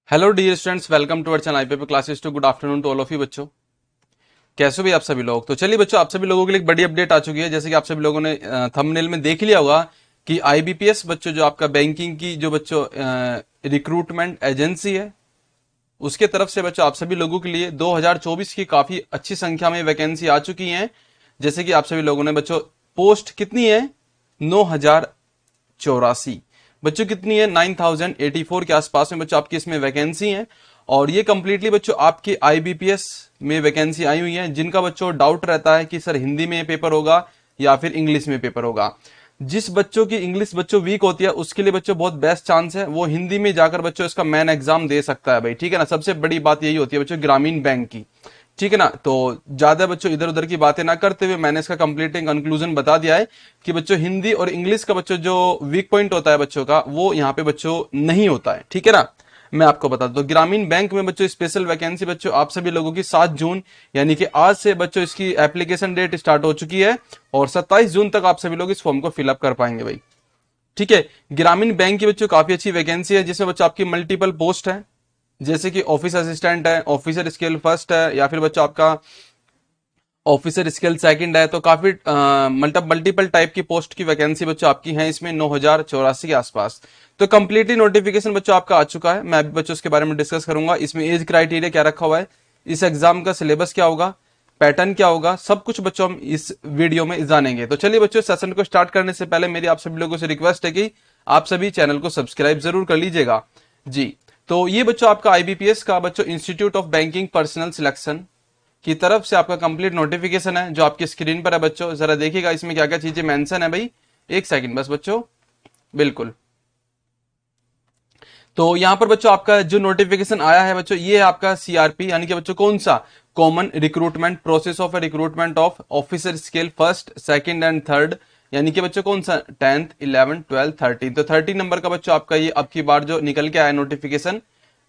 Hello dear students, welcome to our channel IPP classes two. Good afternoon to all of you बच्चों। कैसे हो भी आप सभी लोग। तो चलिए बच्चों, आप सभी लोगों के लिए एक बड़ी अपडेट आ चुकी है। जैसे कि आप सभी लोगों ने थंबनेल में देख लिया होगा कि आईबीपीएस बच्चों, जो आपका बैंकिंग की जो बच्चों रिक्रूटमेंट एजेंसी है, उसके तरफ से बच्चों आप सभी लोगों के लिए 2024 की काफी अच्छी संख्या में वैकेंसी आ चुकी है। जैसे कि आप सभी लोगों ने बच्चों, पोस्ट कितनी है? 9,084 बच्चों, कितनी है? 9,084 के आसपास में बच्चों आपकी इसमें वैकेंसी है। और ये कंप्लीटली बच्चों आपके आईबीपीएस में वैकेंसी आई हुई है। जिनका बच्चों डाउट रहता है कि सर हिंदी में पेपर होगा या फिर इंग्लिश में पेपर होगा, जिस बच्चों की इंग्लिश बच्चों वीक होती है उसके लिए बच्चों बहुत बेस्ट चांस है, वो हिंदी में जाकर बच्चों इसका मेन एग्जाम दे सकता है भाई। ठीक है ना, सबसे बड़ी बात यही होती है बच्चों ग्रामीण बैंक की। ठीक है ना, तो ज्यादा बच्चों इधर उधर की बातें ना करते हुए मैंने इसका कंप्लीटिंग कंक्लूजन बता दिया है कि बच्चों हिंदी और इंग्लिश का बच्चों जो वीक पॉइंट होता है बच्चों का, वो यहाँ पे बच्चों नहीं होता है। ठीक है ना, मैं आपको बता दूं, तो ग्रामीण बैंक में बच्चों स्पेशल वैकेंसी बच्चों आप सभी लोगों की 7 जून, यानी कि आज से बच्चों इसकी एप्लीकेशन डेट स्टार्ट हो चुकी है। और 27 जून तक आप सभी लोग इस फॉर्म को फिलअप कर पाएंगे भाई। ठीक है, ग्रामीण बैंक की बच्चों काफी अच्छी वैकेंसी है, जिसमें बच्चों आपकी मल्टीपल पोस्ट है। जैसे कि ऑफिस असिस्टेंट है, ऑफिसर स्केल फर्स्ट है, या फिर बच्चों आपका ऑफिसर स्केल सेकंड है। तो काफी मल्टीपल टाइप की पोस्ट की वैकेंसी बच्चों आपकी है इसमें 9,084 के आसपास। तो कंप्लीटली नोटिफिकेशन बच्चों आपका आ चुका है। मैं भी बच्चों इसके बारे में डिस्कस करूंगा। इसमें एज क्राइटेरिया क्या रखा हुआ है, इस एग्जाम का सिलेबस क्या होगा, पैटर्न क्या होगा, सब कुछ बच्चों हम इस वीडियो में जानेंगे। तो चलिए बच्चों, सेशन को स्टार्ट करने से पहले मेरी आप सभी लोगों से रिक्वेस्ट है कि आप सभी चैनल को सब्सक्राइब जरूर कर लीजिएगा जी। तो ये बच्चों आपका आईबीपीएस का बच्चों institute of banking personal selection की तरफ से आपका कंप्लीट नोटिफिकेशन है, जो आपकी स्क्रीन पर है बच्चों। जरा देखिएगा इसमें क्या क्या चीजें मेंशन है भाई। एक सेकंड बस बच्चों, बिल्कुल। तो यहां पर बच्चों आपका जो नोटिफिकेशन आया है बच्चों, ये है आपका सीआरपी, यानी कि बच्चों कौन सा? Common recruitment process of recruitment of officer scale first second and third, यानी कि बच्चों कौन सा? 10th 11th 12th 13। तो 13 नंबर का बच्चों आपका ये अब की बार जो निकल के आया नोटिफिकेशन,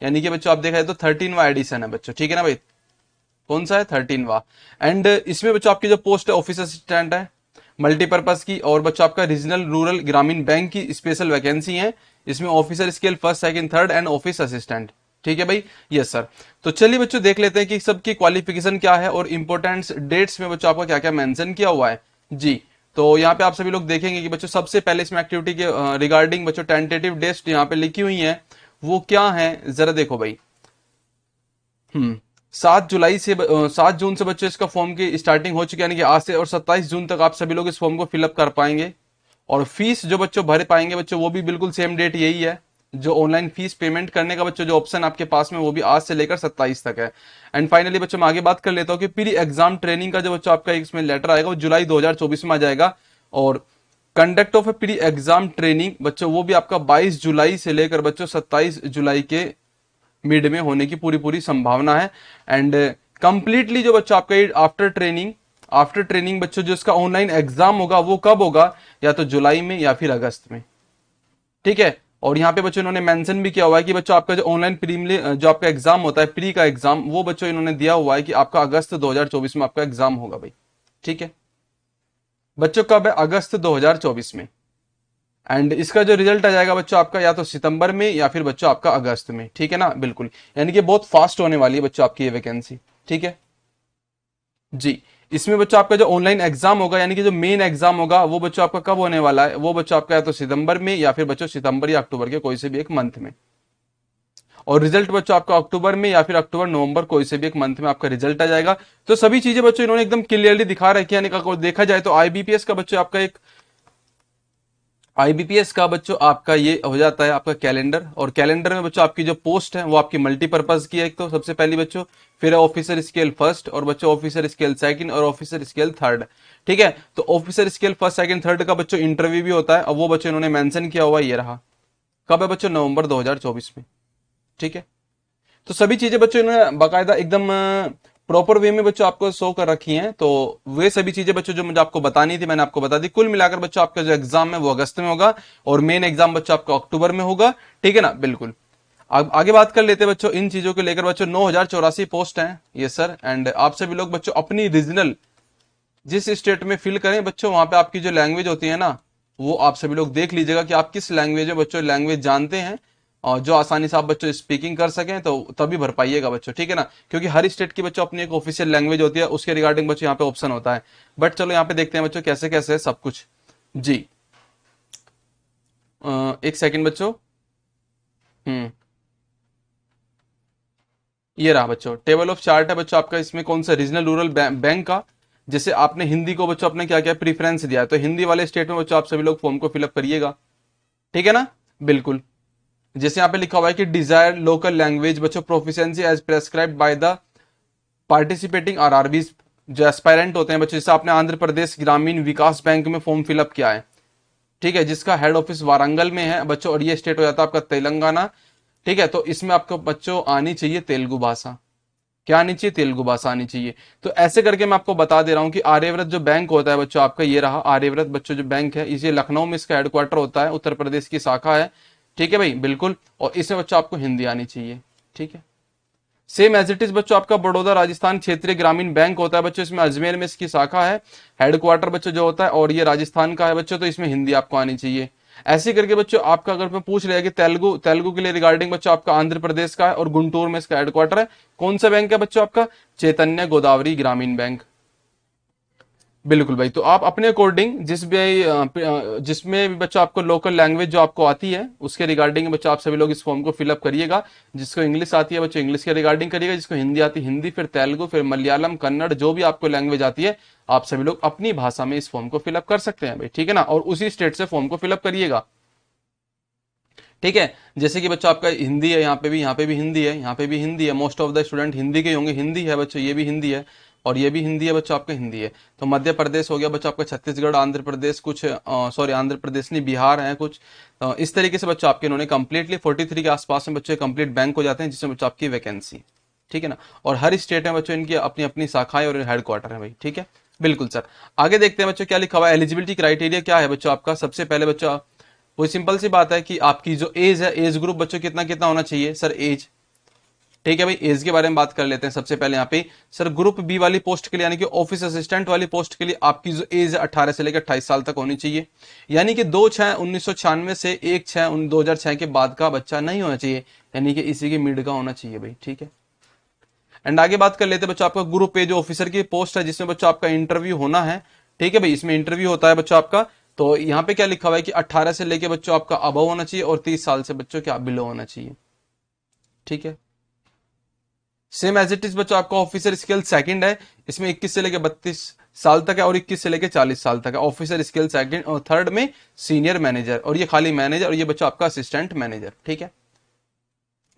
यानी कि बच्चों आप देखा जाए तो 13वां एडिशन है बच्चों। ठीक है ना भाई, कौन सा है? 13वां। एंड इसमें बच्चों आपकी जो पोस्ट है ऑफिस असिस्टेंट है, मल्टीपर्पज की, और बच्चों आपका रीजनल रूरल ग्रामीण बैंक की स्पेशल वैकेंसी है। इसमें officer scale first second third and office assistant. ठीक है भाई, यस सर। तो चलिए बच्चों देख लेते हैं कि सबकी क्वालिफिकेशन क्या है और इंपॉर्टेंट डेट्स में बच्चों आपका क्या क्या मेंशन किया हुआ है जी। तो यहाँ पे आप सभी लोग देखेंगे कि बच्चों सबसे पहले इसमें एक्टिविटी के रिगार्डिंग बच्चों टेंटेटिव डेट्स यहाँ पे लिखी हुई है, वो क्या है जरा देखो भाई। 7 जुलाई से 7 जून से बच्चों इसका फॉर्म की स्टार्टिंग हो चुकी है, यानी कि आज से, और 27 जून तक आप सभी लोग इस फॉर्म को फिलअप कर पाएंगे। और फीस जो बच्चों भर पाएंगे बच्चों, वो भी बिल्कुल सेम डेट यही है। जो ऑनलाइन फीस पेमेंट करने का बच्चों जो ऑप्शन आपके पास में, वो भी आज से लेकर 27 तक है। एंड फाइनली बच्चों मैं आगे बात कर लेता हूँ कि प्री एग्जाम ट्रेनिंग का जो बच्चों आपका इसमें लेटर आएगा, वो जुलाई 2024 में आ जाएगा। और conduct of A pre exam training बच्चों, वो भी आपका 22 जुलाई से लेकर बच्चों 27 जुलाई के मिड में होने की पूरी पूरी संभावना है। एंड कंप्लीटली जो बच्चों आपका आफ्टर ट्रेनिंग बच्चों जो इसका ऑनलाइन एग्जाम होगा, वो कब होगा? या तो जुलाई में या फिर अगस्त में। ठीक है, और यहाँ पे बच्चों इन्होंने मेंशन भी किया हुआ है कि बच्चों आपका जो ऑनलाइन प्रीमली जो आपका एग्जाम होता है, प्री का एग्जाम, वो बच्चों इन्होंने दिया हुआ है कि आपका अगस्त 2024 में आपका एग्जाम होगा भाई। ठीक है बच्चों, कब है? अगस्त 2024 में। एंड इसका जो रिजल्ट आ जाएगा बच्चों आपका या तो सितंबर में या फिर बच्चों आपका अगस्त में। ठीक है ना, बिल्कुल। यानी कि बहुत फास्ट होने वाली है बच्चों आपकी ये वैकेंसी। ठीक है जी। इसमें बच्चों आपका जो ऑनलाइन एग्जाम होगा, यानी कि जो मेन एग्जाम होगा, वो बच्चों आपका कब होने वाला है? वो बच्चों आपका या तो सितंबर में या फिर बच्चों सितंबर या अक्टूबर के कोई से भी एक मंथ में। और रिजल्ट बच्चों आपका अक्टूबर में या फिर अक्टूबर नवंबर कोई से भी एक मंथ में आपका रिजल्ट आ जाएगा। तो सभी चीजें बच्चों इन्होंने एकदम क्लियरली दिखा रखी है। यानी कि देखा जाए तो आईबीपीएस का बच्चों आपका एक आईबीपीएस का बच्चों आपका ये हो जाता है आपका कैलेंडर। और कैलेंडर में बच्चों आपकी जो पोस्ट है वो आपकी मल्टीपर्पज की है, एक तो सबसे पहली बच्चों, फिर है ऑफिसर स्केल फर्स्ट, और बच्चों ऑफिसर स्केल सेकंड और ऑफिसर स्केल थर्ड। ठीक है, तो officer scale first second third का बच्चों इंटरव्यू भी होता है, और वो बच्चों इन्होंने मेंशन किया हुआ ये रहा। कब है बच्चों? नवंबर 2024 में। ठीक है, तो सभी चीजें बच्चों इन्होंने बाकायदा एकदम प्रॉपर वे में बच्चों आपको शो कर रखी हैं। तो वे सभी चीजें बच्चों जो मुझे आपको बतानी थी मैंने आपको बता दी। कुल मिलाकर बच्चों आपका जो एग्जाम है वो अगस्त में होगा, और मेन एग्जाम बच्चों आपका अक्टूबर में होगा। ठीक है ना, बिल्कुल। अब आगे बात कर लेते हैं बच्चों इन चीजों को लेकर। बच्चों 9,084 पोस्ट हैं, ये सर। एंड आप सभी लोग बच्चों अपनी रीजनल जिस स्टेट में फिल करें बच्चों, वहां पे आपकी जो लैंग्वेज होती है ना, वो आप सभी लोग देख लीजिएगा कि आप किस लैंग्वेज में बच्चों लैंग्वेज जानते हैं। और जो आसानी से आप बच्चों स्पीकिंग कर सकें तो तभी भर पाइएगा बच्चों, ठीक है ना, क्योंकि हर स्टेट की बच्चों अपनी एक ऑफिशियल लैंग्वेज होती है, उसके रिगार्डिंग बच्चों यहाँ पे ऑप्शन होता है। बट चलो यहाँ पे देखते हैं बच्चों कैसे कैसे है सब कुछ। जी एक सेकंड बच्चों। हम्म ये रहा बच्चों टेबल ऑफ चार्ट है बच्चों आपका, इसमें कौन सा रीजनल रूरल बैंक का, जैसे आपने हिंदी को बच्चों आपने क्या क्या प्रीफरेंस दिया है, तो हिंदी वाले स्टेट में बच्चों आप सभी लोग फॉर्म को फिलअप करिएगा, ठीक है ना, बिल्कुल। जैसे यहाँ पे लिखा हुआ है कि डिजायर लोकल लैंग्वेज बच्चों proficiency as prescribed by the participating RRBs, जो एस्पायरेंट होते हैं बच्चों, जैसे आपने आंध्र प्रदेश ग्रामीण विकास बैंक में फॉर्म फिलअप किया है, ठीक है, जिसका हेड ऑफिस वारंगल में है बच्चों, और ये स्टेट हो जाता है आपका तेलंगाना, ठीक है। तो इसमें आपको बच्चों आनी चाहिए तेलुगु भाषा, क्या आनी चाहिए, तेलुगु भाषा आनी चाहिए। तो ऐसे करके मैं आपको बता दे रहा हूं कि आर्यव्रत जो बैंक होता है बच्चों आपका, ये रहा आर्यव्रत बच्चों जो बैंक है, इसे लखनऊ में इसका हेडक्वार्टर होता है, उत्तर प्रदेश की शाखा है, ठीक है भाई, बिल्कुल। और इसमें बच्चों आपको हिंदी आनी चाहिए, ठीक है। सेम एज इट इज बच्चों आपका बड़ौदा राजस्थान क्षेत्रीय ग्रामीण बैंक होता है बच्चों, इसमें अजमेर में इसकी शाखा है, हेडक्वार्टर बच्चों जो होता है, और ये राजस्थान का है बच्चों, तो इसमें हिंदी आपको आनी चाहिए। ऐसे करके बच्चों आपका अगर मैं पूछ लिया कि तेलुगु तेलुगु के लिए रिगार्डिंग बच्चों आपका आंध्र प्रदेश का है और गुंटूर में इसका हेडक्वार्टर है, कौन सा बैंक है बच्चों आपका, चैतन्य गोदावरी ग्रामीण बैंक, बिल्कुल भाई। तो आप अपने अकॉर्डिंग जिसमें भी बच्चों आपको लोकल लैंग्वेज जो आपको आती है उसके रिगार्डिंग बच्चों आप सभी लोग इस फॉर्म को फिलअप करिएगा। जिसको इंग्लिश आती है बच्चों इंग्लिश के रिगार्डिंग करिएगा, जिसको हिंदी आती है हिंदी, फिर तेलुगु, फिर मलयालम, कन्नड़, जो भी आपको लैंग्वेज आती है आप सभी लोग अपनी भाषा में इस फॉर्म को फिलअप कर सकते हैं भाई, ठीक है ना, और उसी स्टेट से फॉर्म को फिलअप करिएगा, ठीक है। जैसे कि बच्चों आपका हिंदी है, यहाँ पे भी हिंदी है, यहाँ पे भी हिंदी है, most of the student Hindi के होंगे, हिंदी है बच्चों, ये भी हिंदी है और ये भी हिंदी है बच्चों आपका, हिंदी है। तो मध्य प्रदेश हो गया बच्चों आपका, छत्तीसगढ़, आंध्र प्रदेश कुछ, सॉरी आंध्र प्रदेश नहीं, बिहार है कुछ। इस तरीके से बच्चों आपके इन्होंने कंप्लीटली 43 के आसपास में बच्चों कंप्लीट बैंक हो जाते हैं, जिसमें बच्चों आपकी वैकेंसी, ठीक है ना। और हर स्टेट में बच्चों इनकी अपनी अपनी शाखाएं और हेडक्वार्टर है भाई, ठीक है, बिल्कुल सर। आगे देखते हैं बच्चों क्या लिखा हुआ है, एलिजिबिलिटी क्राइटेरिया क्या है बच्चों आपका। सबसे पहले बच्चों वो सिंपल सी बात है कि आपकी जो एज है, एज ग्रुप बच्चों कितना कितना होना चाहिए सर, एज, ठीक है भाई। एज के बारे में बात कर लेते हैं सबसे पहले यहाँ पे सर, ग्रुप बी वाली पोस्ट के लिए यानी कि ऑफिस असिस्टेंट वाली पोस्ट के लिए आपकी जो एज है 18 से लेकर 28 साल तक होनी चाहिए, यानी कि 2/6/1996 से 1/6/2006 के बाद का बच्चा नहीं होना चाहिए, यानी कि इसी के मिड का होना चाहिए भाई, ठीक है। एंड आगे बात कर लेते हैं बच्चों आपका ग्रुप ए जो ऑफिसर की पोस्ट है, जिसमें बच्चों आपका इंटरव्यू होना है, ठीक है भाई, इसमें इंटरव्यू होता है बच्चों आपका। तो यहाँ पे क्या लिखा हुआ है कि 18 से लेके बच्चों आपका अबव होना चाहिए और 30 साल से बच्चों क्या बिलो होना चाहिए, ठीक है। सेम एज इट इज बच्चों आपका ऑफिसर स्केल सेकंड है, इसमें 21 से लेके 32 साल तक है और 21 से लेके 40 साल तक है ऑफिसर स्केल सेकंड, और थर्ड में सीनियर मैनेजर, और ये खाली मैनेजर, और ये बच्चों आपका असिस्टेंट मैनेजर, ठीक है,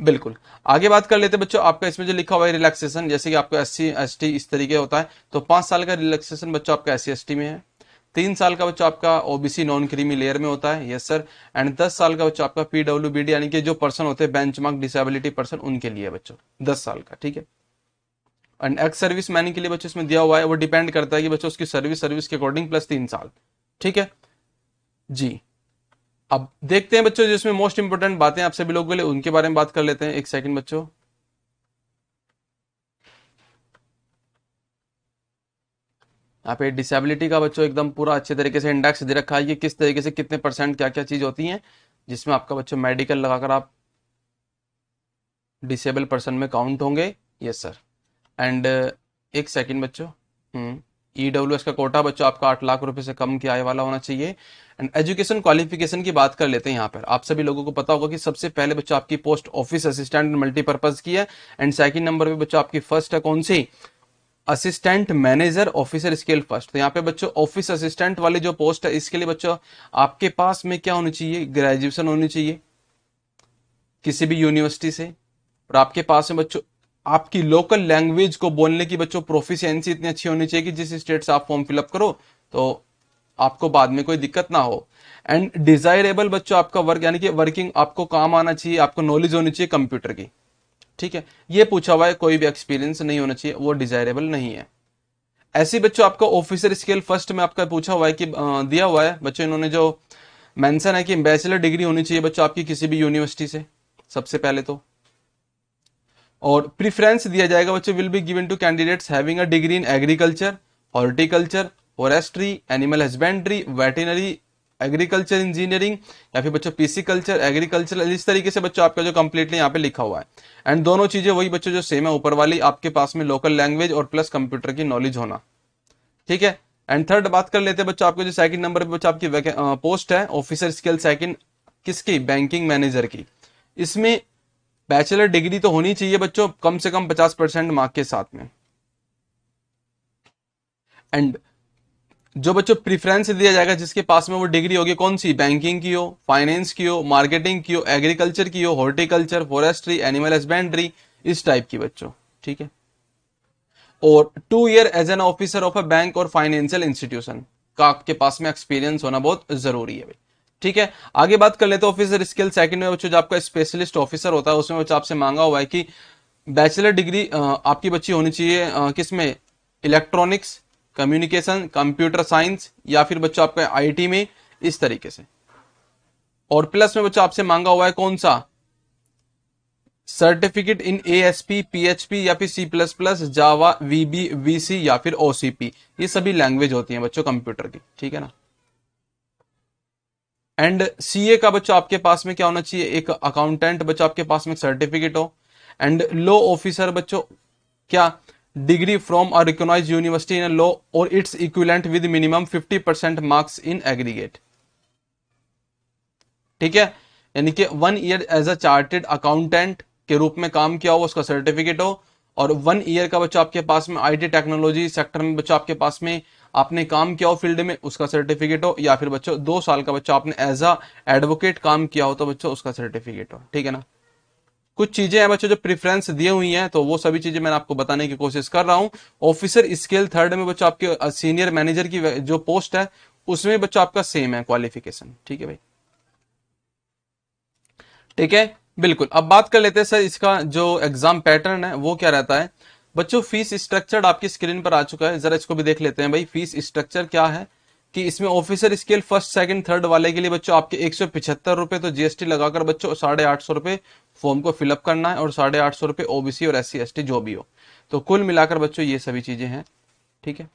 बिल्कुल। आगे बात कर लेते हैं बच्चों आपका, इसमें जो लिखा हुआ है रिलैक्सेशन, जैसे कि आपका SC ST इस तरीके होता है, तो 5 साल का रिलैक्सेशन बच्चों आपका SC ST में है, 3 साल का बच्चा आपका OBC नॉन क्रीमी लेयर में होता है, यस सर। एंड 10 साल का बच्चा आपका PWBD यानी कि जो पर्सन होते हैं बेंचमार्क डिसेबिलिटी पर्सन, उनके लिए बच्चों 10 साल का, ठीक है। एंड एक्स सर्विस मैन के लिए बच्चों इसमें दिया हुआ है, वो डिपेंड करता है कि बच्चों उसकी सर्विस के अकॉर्डिंग प्लस 3 साल, ठीक है जी। अब देखते हैं बच्चों जिसमें मोस्ट इंपोर्टेंट बातें आप सभी लोगों के लिए, उनके बारे में बात कर लेते हैं, एक सेकंड बच्चों। यहाँ पे डिसेबिलिटी का बच्चों एकदम पूरा अच्छे तरीके से इंडेक्स दे रखा है कि किस तरीके से कितने % क्या क्या चीज होती है, जिसमें आपका बच्चों मेडिकल लगाकर आप डिसेबल पर्सन में काउंट होंगे, यस सर। एंड एक सेकंड बच्चों, EWS का कोटा बच्चों आपका 8 लाख रुपए से कम की आय वाला होना चाहिए। एंड एजुकेशन क्वालिफिकेशन की बात कर लेते हैं यहाँ पर। आप सभी लोगों को पता होगा कि सबसे पहले बच्चों आपकी पोस्ट ऑफिस असिस्टेंट मल्टीपर्पज की है, एंड सेकंड नंबर पे बच्चों आपकी फर्स्ट है कौन सी, assistant manager officer scale first. तो यहाँ पे बच्चों ऑफिस असिस्टेंट वाली जो पोस्ट है इसके लिए बच्चों आपके पास में क्या होनी चाहिए, ग्रेजुएशन होनी चाहिए किसी भी यूनिवर्सिटी से, और आपके पास में बच्चों आपकी लोकल लैंग्वेज को बोलने की बच्चों प्रोफिशिएंसी इतनी अच्छी होनी चाहिए कि जिस स्टेट से आप फॉर्म फिलअप करो तो आपको बाद में कोई दिक्कत ना हो। एंड डिजायरेबल बच्चों आपका वर्क यानी कि वर्किंग आपको काम आना चाहिए, आपको नॉलेज होनी चाहिए कंप्यूटर की, ठीक है। ये पूछा हुआ है, कोई भी एक्सपीरियंस नहीं होना चाहिए, वो डिजायरेबल नहीं है। ऐसी बच्चों आपका ऑफिसर स्केल फर्स्ट में आपका पूछा हुआ है कि दिया हुआ है बच्चों, इन्होंने जो मेंशन है कि बैचलर डिग्री होनी चाहिए बच्चों आपकी किसी भी यूनिवर्सिटी से सबसे पहले तो, और प्रीफरेंस दिया जाएगा बच्चों will be given to candidates having a degree in agriculture, horticulture, forestry, animal husbandry, veterinary agriculture engineering या फिर बच्चों पीसी कल्चर एग्रीकल्चर, इस तरीके से बच्चों आपका जो कंप्लीटली यहाँ पे लिखा हुआ है। एंड दोनों चीजें वही बच्चों जो सेम है ऊपर वाली, आपके पास में लोकल लैंग्वेज और प्लस कंप्यूटर की नॉलेज होना, ठीक है। एंड थर्ड बात कर लेते हैं बच्चों आपको जो सेकंड नंबर पे बच्चों आपकी पोस्ट है ऑफिसर स्किल सेकंड, किसकी, बैंकिंग मैनेजर की। इसमें बैचलर डिग्री तो होनी चाहिए बच्चों कम से कम 50% मार्क के साथ में। एंड जो बच्चों प्रीफरेंस दिया जाएगा जिसके पास में वो डिग्री होगी, कौन सी, बैंकिंग की हो, फाइनेंस की हो, मार्केटिंग की हो, एग्रीकल्चर की हो, हॉर्टिकल्चर, फॉरेस्ट्री, एनिमल हस्बेंड्री, इस टाइप की बच्चों, ठीक है। और 2 year as an officer of a bank और फाइनेंशियल इंस्टीट्यूशन का आपके पास में एक्सपीरियंस होना बहुत जरूरी है भाई, ठीक है। आगे बात कर लेते हैं ऑफिसर स्किल सेकंड में बच्चों जो आपका स्पेशलिस्ट ऑफिसर होता है उसमें बच्चों आपसे मांगा हुआ है कि बैचलर डिग्री आपकी बच्ची होनी चाहिए किसमें, इलेक्ट्रॉनिक्स, कम्युनिकेशन, कंप्यूटर साइंस या फिर बच्चों आपका आईटी में, इस तरीके से। और प्लस में बच्चों आपसे मांगा हुआ है कौन सा, सर्टिफिकेट इन एएसपी, पीएचपी या फिर C++, जावा, वीबी, वीसी या फिर ओसीपी, ये सभी लैंग्वेज होती हैं बच्चों कंप्यूटर की, ठीक है ना। एंड सीए का बच्चों आपके पास में क्या होना चाहिए, एक अकाउंटेंट बच्चों आपके पास में सर्टिफिकेट हो। एंड लॉ ऑफिसर बच्चों क्या, degree from a recognised university in law और its equivalent with minimum 50% marks in aggregate, ठीक है। यानी कि 1 year as a chartered accountant के रूप में काम किया हो उसका सर्टिफिकेट हो, और 1 ईयर का बच्चा आपके पास में आईटी टेक्नोलॉजी सेक्टर में बच्चा आपके पास में आपने काम किया हो फील्ड में, उसका सर्टिफिकेट हो, या फिर बच्चों 2 साल का बच्चा आपने एज अ एडवोकेट काम किया हो तो बच्चों उसका सर्टिफिकेट हो, ठीक है ना। कुछ चीजें हैं बच्चों जो प्रेफरेंस दी हुई हैं तो वो सभी चीजें मैंने आपको बताने की कोशिश कर रहा हूं। ऑफिसर स्केल थर्ड में बच्चों आपके सीनियर मैनेजर की जो पोस्ट है उसमें बच्चों आपका सेम है क्वालिफिकेशन, ठीक है भाई, ठीक है। बिल्कुल, अब बात कर लेते हैं सर इसका जो एग्जाम पैटर्न है वो क्या रहता है। बच्चों फीस स्ट्रक्चर आपकी स्क्रीन पर आ चुका है, जरा इसको भी देख लेते हैं भाई। फीस स्ट्रक्चर क्या है कि इसमें officer scale first second third वाले के लिए बच्चों आपके 175 रुपए तो जीएसटी लगाकर बच्चों 850 रुपए फॉर्म को फिलअप करना है, और 850 रुपए ओबीसी और SC ST जो भी हो, तो कुल मिलाकर बच्चों ये सभी चीजें हैं, ठीक है।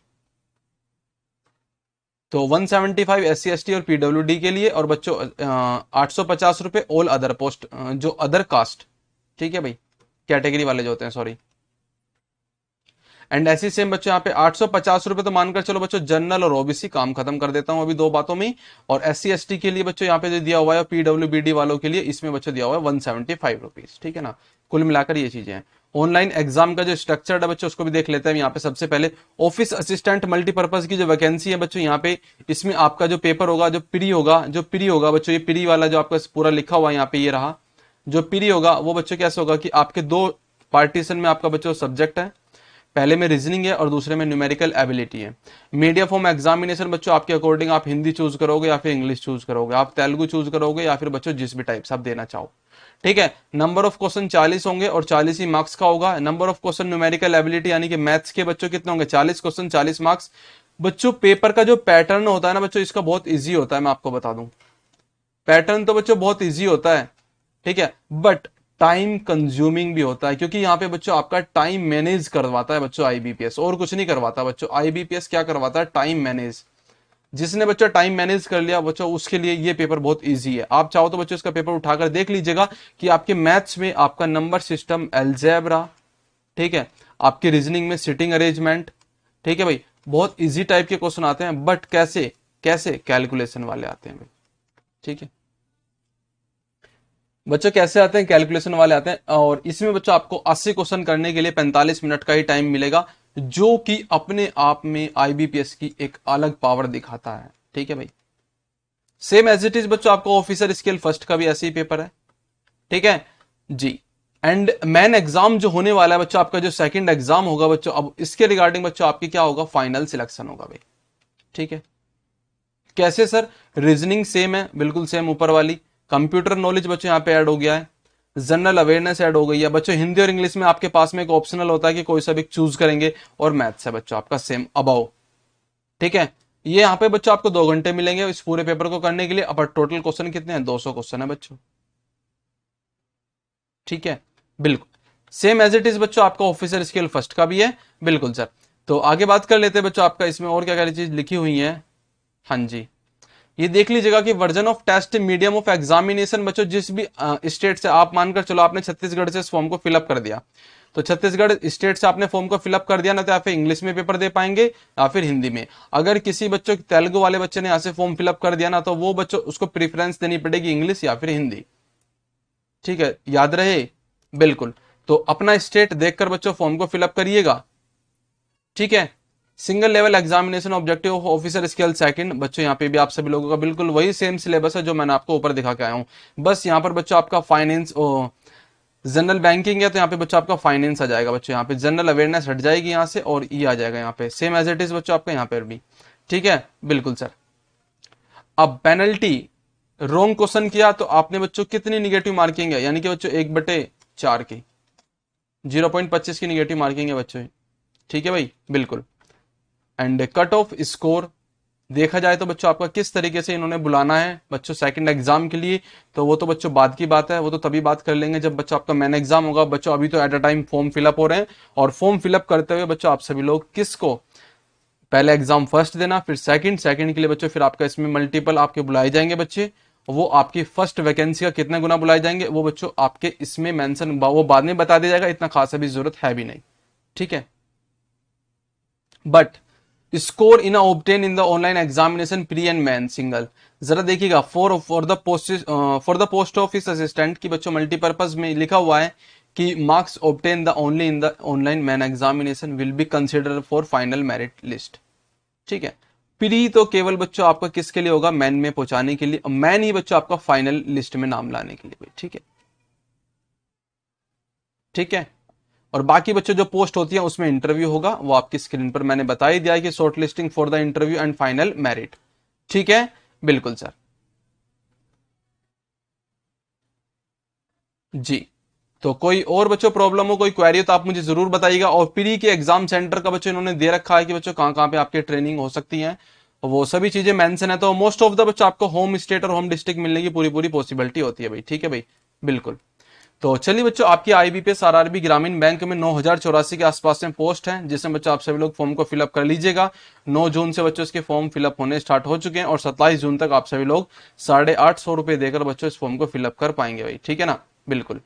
तो 175 SC ST और PWD के लिए, और बच्चों 850 रुपए ऑल अदर पोस्ट जो अदर कास्ट, ठीक है भाई, कैटेगरी वाले जो होते हैं, सॉरी। एंड ऐसी सेम बच्चों यहाँ पे 850 रुपए तो मानकर चलो बच्चों जनरल और ओबीसी, काम खत्म कर देता हूं अभी 2 बातों में। और SC ST के लिए बच्चों यहाँ पे जो दिया हुआ है PWBD वालों के लिए इसमें बच्चों दिया हुआ है 175 रुपीज, ठीक है ना। कुल मिलाकर ये चीजें हैं। ऑनलाइन एग्जाम का जो स्ट्रक्चर है बच्चों उसको भी देख लेते हैं यहाँ पे। सबसे पहले ऑफिस असिस्टेंट मल्टीपर्पज की जो वैकेंसी है बच्चों यहाँ पे, इसमें आपका जो पेपर होगा जो प्री होगा बच्चों, ये प्री वाला जो आपका पूरा लिखा हुआ है यहाँ पे ये रहा, जो प्री होगा वो बच्चों कैसे होगा कि आपके 2 पार्टीशन में आपका बच्चों सब्जेक्ट है, पहले में रीजनिंग है और दूसरे में न्यूमेरिकल एबिलिटी है। मीडिया फॉर्म एग्जामिनेशन बच्चों आपके अकॉर्डिंग आप हिंदी चूज करोगे या फिर इंग्लिश चूज करोगे, आप तेलुगु चूज करोगे या फिर बच्चों जिस भी टाइप से आप देना चाहो, ठीक है। नंबर ऑफ क्वेश्चन 40 होंगे और 40 ही मार्क्स का होगा। Number of question numerical ability यानी कि मैथ्स के बच्चों कितने होंगे, 40 क्वेश्चन 40 मार्क्स। बच्चों पेपर का जो पैटर्न होता है ना बच्चों, इसका बहुत ईजी होता है, मैं आपको बता दूं। पैटर्न तो बच्चों बहुत ईजी होता है, ठीक है, बट टाइम कंज्यूमिंग भी होता है, क्योंकि यहाँ पे बच्चों आपका टाइम मैनेज करवाता है बच्चों आईबीपीएस, और कुछ नहीं करवाता बच्चों। आईबीपीएस क्या करवाता है, टाइम मैनेज। जिसने बच्चा टाइम मैनेज कर लिया बच्चों उसके लिए ये पेपर बहुत इजी है। आप चाहो तो बच्चों इसका पेपर उठाकर देख लीजिएगा कि आपके मैथ्स में आपका नंबर सिस्टम, अलजेब्रा, ठीक है, आपके रीजनिंग में सिटिंग अरेंजमेंट, ठीक है भाई, बहुत इजी टाइप के क्वेश्चन आते हैं, बट कैसे कैसे कैलकुलेशन वाले आते हैं भाई, ठीक है। बच्चों कैसे आते हैं, कैलकुलेशन वाले आते हैं। और इसमें बच्चों आपको 80 क्वेश्चन करने के लिए 45 मिनट का ही टाइम मिलेगा, जो कि अपने आप में आईबीपीएस की एक अलग पावर दिखाता है, ठीक है भाई। सेम एज इट इज बच्चों आपको ऑफिसर स्केल फर्स्ट का भी ऐसे ही पेपर है, ठीक है जी। एंड मेन एग्जाम जो होने वाला है बच्चों, आपका जो सेकंड एग्जाम होगा बच्चों, अब इसके रिगार्डिंग बच्चों आपकी क्या होगा, फाइनल सिलेक्शन होगा भाई, ठीक है। कैसे सर, रीजनिंग सेम है, बिल्कुल सेम ऊपर वाली। कंप्यूटर नॉलेज बच्चों यहाँ पे ऐड हो गया है, जनरल अवेयरनेस ऐड हो गई है बच्चों। हिंदी और इंग्लिश में आपके पास में एक ऑप्शनल होता है कि कोई सा भी चूज करेंगे, और मैथ्स है बच्चों आपका सेम अबाउ, ठीक है। ये यहाँ पे बच्चों आपको 2 घंटे मिलेंगे इस पूरे पेपर को करने के लिए। अब टोटल क्वेश्चन कितने हैं, 200 क्वेश्चन है बच्चों, ठीक है। बिल्कुल सेम एज इट इज बच्चों आपका ऑफिसर स्केल फर्स्ट का भी है, बिल्कुल सर। तो आगे बात कर लेते हैं बच्चों, आपका इसमें और क्या क्या चीज लिखी हुई है। हाँ जी, ये देख लीजिएगा कि version of test medium of examination बच्चों जिस भी स्टेट से आप मानकर चलो आपने छत्तीसगढ़ से इस फॉर्म को फिलअप कर दिया, तो छत्तीसगढ़ स्टेट से आपने फॉर्म को फिलअप कर दिया ना, तो आप इंग्लिश में पेपर दे पाएंगे या फिर हिंदी में। अगर किसी बच्चों तेलुगु वाले बच्चे ने यहाँ से फॉर्म फिलअप कर दिया ना, तो वो बच्चों उसको प्रेफरेंस देनी पड़ेगी इंग्लिश या फिर हिंदी। ठीक है, याद रहे बिल्कुल। तो अपना स्टेट देखकर बच्चों फॉर्म को फिलअप करिएगा। ठीक है, single level examination objective of officer scale second बच्चों, यहाँ पे भी आप सभी लोगों का बिल्कुल वही सेम सिलेबस है जो मैंने आपको ऊपर दिखा के आया हूँ। बस यहाँ पर बच्चों आपका फाइनेंस जनरल बैंकिंग है, तो यहाँ पे बच्चों आपका फाइनेंस आ जाएगा बच्चों, यहाँ पे जनरल अवेयरनेस हट जाएगी यहाँ से और ये आ जाएगा यहाँ पे सेम एज इट इज बच्चों आपका यहाँ पे भी। ठीक है, बिल्कुल सर। अब पेनल्टी रॉन्ग क्वेश्चन किया तो आपने बच्चों कितनी निगेटिव मार्किंग है, यानी कि बच्चों 1/4 की 0.25 की निगेटिव मार्किंग है बच्चों। ठीक है भाई, बिल्कुल। एंड कट ऑफ स्कोर देखा जाए तो बच्चों आपका किस तरीके से इन्होंने बुलाना है बच्चों सेकंड एग्जाम के लिए, तो वो तो बच्चों बाद की बात है, वो तो तभी बात कर लेंगे जब बच्चों आपका मेन एग्जाम होगा। बच्चों अभी तो at a time form fill up हो रहे हैं, और फॉर्म फिलअप करते हुए बच्चों आप सभी लोग किसको पहले एग्जाम फर्स्ट देना, फिर सेकंड के लिए बच्चों फिर आपका इसमें मल्टीपल आपके बुलाए जाएंगे बच्चे। वो आपकी फर्स्ट वैकेंसी का कितने गुना बुलाए जाएंगे वो बच्चों आपके इसमें मेंशन वो बाद में बता दिया जाएगा, इतना खास अभी जरूरत है भी नहीं। ठीक है, but score in obtain in the online examination pre and men single, जरा देखिएगा for the post office assistant की बच्चों मल्टीपर्पज में लिखा हुआ है कि marks obtain the only in the online main examination will be consider for final merit list. ठीक है, प्री तो केवल बच्चों आपका किसके लिए होगा, मैन में पहुंचाने के लिए, मैन ही बच्चों आपका फाइनल लिस्ट में नाम लाने के लिए। ठीक है, ठीक है। और बाकी बच्चों जो पोस्ट होती है उसमें इंटरव्यू होगा, वो आपकी स्क्रीन पर मैंने बता ही दिया है कि short listing for the interview and final merit. ठीक है, बिल्कुल सर जी। तो कोई और बच्चों प्रॉब्लम हो, कोई क्वेरी हो तो आप मुझे जरूर बताइएगा। और प्री के एग्जाम सेंटर का बच्चों इन्होंने दे रखा है कि बच्चों कहां कहां पे आपके ट्रेनिंग हो सकती है, वो सभी चीजें मेंशन है। तो मोस्ट ऑफ द बच्चों आपको होम स्टेट और होम डिस्ट्रिक्ट मिलने की पूरी पूरी पॉसिबिलिटी होती है भाई। ठीक है भाई, बिल्कुल। तो चलिए बच्चों, आपकी आईबीपीएस आरआरबी ग्रामीण बैंक में 9084 के आसपास में पोस्ट है, जिसमें बच्चों आप सभी लोग फॉर्म को फिलअप कर लीजिएगा। 9 जून से बच्चों इसके फॉर्म फिलअप होने स्टार्ट हो चुके हैं, और 27 जून तक आप सभी लोग 850 रुपए देकर बच्चों इस फॉर्म को फिलअप कर पाएंगे भाई। ठीक है ना, बिल्कुल।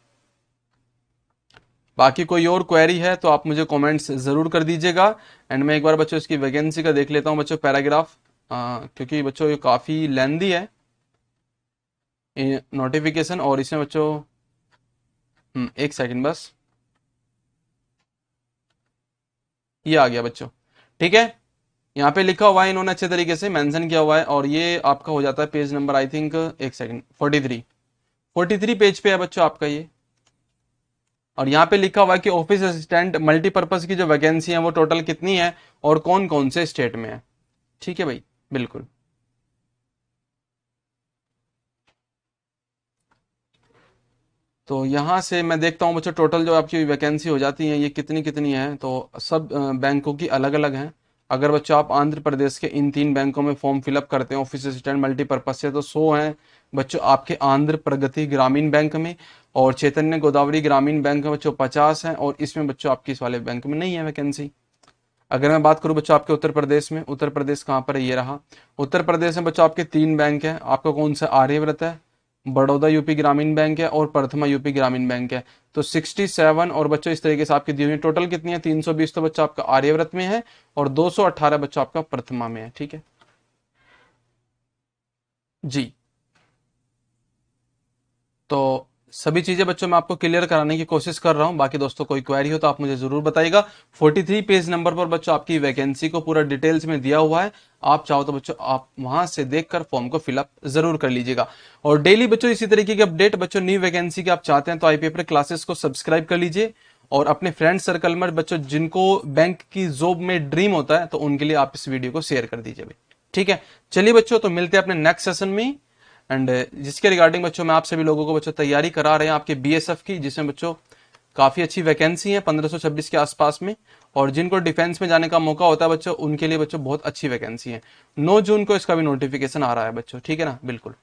बाकी कोई और क्वेरी है तो आप मुझे कमेंट्स जरूर कर दीजिएगा। एंड मैं एक बार बच्चों इसकी वैकेंसी का देख लेता हूं बच्चों पैराग्राफ, क्योंकि बच्चों ये काफी लेंदी है नोटिफिकेशन, और इसमें बच्चों एक सेकंड बस, ये आ गया बच्चों। ठीक है, यहाँ पे लिखा हुआ है, इन्होंने अच्छे तरीके से मेंशन किया हुआ है, और ये आपका हो जाता है पेज नंबर आई थिंक एक सेकंड 43 पेज पे है बच्चों आपका ये। और यहाँ पे लिखा हुआ है कि ऑफिस असिस्टेंट मल्टीपर्पज की जो वैकेंसी है वो टोटल कितनी है और कौन कौन से स्टेट में है। ठीक है भाई, बिल्कुल। तो यहां से मैं देखता हूं बच्चों टोटल जो आपकी वैकेंसी हो जाती है ये कितनी कितनी है, तो सब बैंकों की अलग अलग हैं। अगर बच्चों आप आंध्र प्रदेश के इन 3 बैंकों में फॉर्म फिलअप करते हैं ऑफिस असिस्टेंट मल्टीपर्पज से, तो 100 हैं बच्चों आपके आंध्र प्रगति ग्रामीण बैंक में, और चैतन्य गोदावरी ग्रामीण बैंक में बच्चों 50 हैं, और इसमें बच्चों आपकी इस वाले बैंक में नहीं है वैकेंसी। अगर मैं बात करूं बच्चों आपके उत्तर प्रदेश में, उत्तर प्रदेश कहाँ पर है, ये रहा। उत्तर प्रदेश में बच्चों आपके 3 बैंक हैं, आपका कौन सा, आर्यव्रत है, बड़ौदा यूपी ग्रामीण बैंक है, और प्रथमा यूपी ग्रामीण बैंक है। तो 67 और बच्चों इस तरीके से आपकी दी हुई टोटल कितनी है, 320 तो बच्चा आपका आर्यव्रत में है, और 218 बच्चा आपका प्रथमा में है। ठीक है जी। तो सभी चीजें बच्चों मैं आपको क्लियर कराने की कोशिश कर रहा हूं। बाकी दोस्तों कोई क्वेरी हो तो आप मुझे जरूर बताइएगा। 43 पेज नंबर पर बच्चों आपकी वैकेंसी को पूरा डिटेल्स में दिया हुआ है, आप चाहो तो बच्चों आप वहां से देखकर फॉर्म को फिलअप जरूर कर लीजिएगा। और डेली बच्चों इसी तरीके की अपडेट बच्चों न्यू वैकेंसी की आप चाहते हैं तो आई पेपर क्लासेस को सब्सक्राइब कर लीजिए, और अपने फ्रेंड सर्कल में बच्चों जिनको बैंक की जॉब में ड्रीम होता है तो उनके लिए आप इस वीडियो को शेयर कर दीजिए भाई। ठीक है, चलिए बच्चों, तो मिलते हैं अपने नेक्स्ट सेशन में। एंड जिसके रिगार्डिंग बच्चों मैं आप सभी लोगों को बच्चों तैयारी करा रहे हैं आपके बीएसएफ की, जिसमें बच्चों काफी अच्छी वैकेंसी है 1526 के आसपास में, और जिनको डिफेंस में जाने का मौका होता है बच्चों उनके लिए बच्चों बहुत अच्छी वैकेंसी है। 9 जून को इसका भी नोटिफिकेशन आ रहा है बच्चों। ठीक है ना, बिल्कुल।